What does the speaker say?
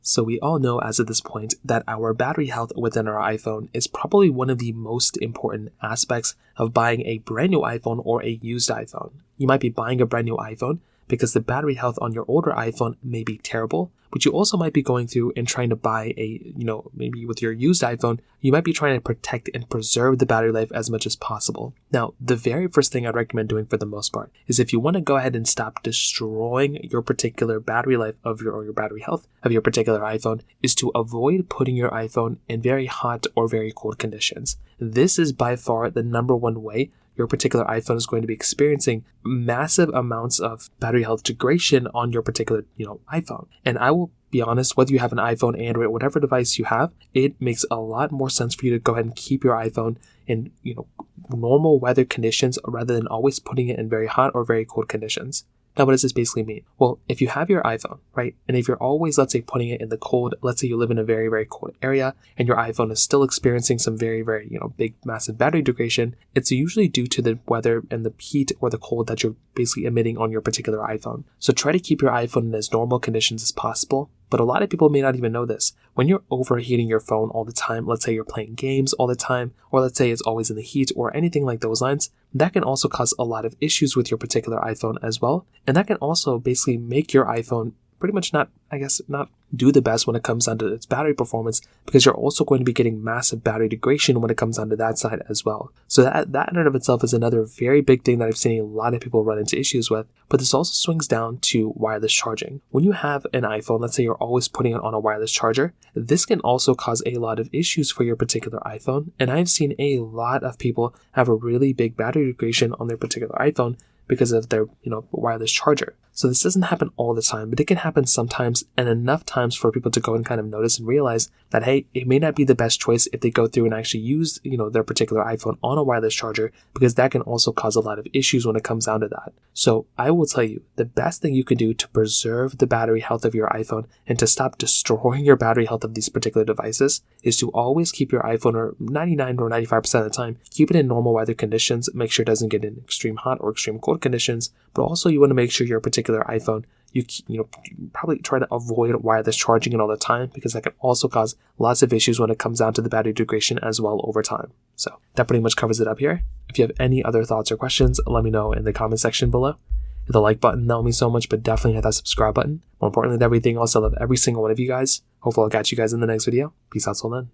So we all know as of this point that our battery health within our iPhone is probably one of the most important aspects of buying a brand new iPhone or a used iPhone. You might be buying a brand new iPhone because the battery health on your older iPhone may be terrible, but you also might be going through and trying to buy maybe with your used iPhone, you might be trying to protect and preserve the battery life as much as possible. Now, the very first thing I'd recommend doing for the most part is if you want to go ahead and stop destroying your particular battery life or your battery health of your particular iPhone, is to avoid putting your iPhone in very hot or very cold conditions. This is by far the number one way your particular iPhone is going to be experiencing massive amounts of battery health degradation on your particular, iPhone. And I will be honest, whether you have an iPhone, Android, whatever device you have, it makes a lot more sense for you to go ahead and keep your iPhone in, normal weather conditions rather than always putting it in very hot or very cold conditions. Now, what does this basically mean? Well, if you have your iPhone, right, and if you're always, let's say, putting it in the cold, let's say you live in a very, very cold area and your iPhone is still experiencing some very, very, big, massive battery degradation, it's usually due to the weather and the heat or the cold that you're basically emitting on your particular iPhone. So try to keep your iPhone in as normal conditions as possible. But a lot of people may not even know this. When you're overheating your phone all the time, let's say you're playing games all the time, or let's say it's always in the heat or anything like those lines, that can also cause a lot of issues with your particular iPhone as well. And that can also basically make your iPhone pretty much not do the best when it comes down to its battery performance, because you're also going to be getting massive battery degradation when it comes down to that side as well. So that in and of itself is another very big thing that I've seen a lot of people run into issues with. But this also swings down to wireless charging. When you have an iPhone, let's say you're always putting it on a wireless charger, this can also cause a lot of issues for your particular iPhone. And I've seen a lot of people have a really big battery degradation on their particular iPhone because of their, wireless charger. So this doesn't happen all the time, but it can happen sometimes, and enough times for people to go and kind of notice and realize that, hey, it may not be the best choice if they go through and actually use, their particular iPhone on a wireless charger, because that can also cause a lot of issues when it comes down to that. So I will tell you, the best thing you can do to preserve the battery health of your iPhone and to stop destroying your battery health of these particular devices is to always keep your iPhone, or 99 or 95% of the time, keep it in normal weather conditions, make sure it doesn't get in extreme hot or extreme cold conditions, but also you want to make sure your particular iPhone, you probably try to avoid wireless charging it all the time, because that can also cause lots of issues when it comes down to the battery degradation as well over time. So that pretty much covers it up here. If you have any other thoughts or questions, let me know in the comment section below. Hit the like button, that will mean so much, but definitely hit that subscribe button. More importantly than everything else, I love every single one of you guys. Hopefully I'll catch you guys in the next video. Peace out till then.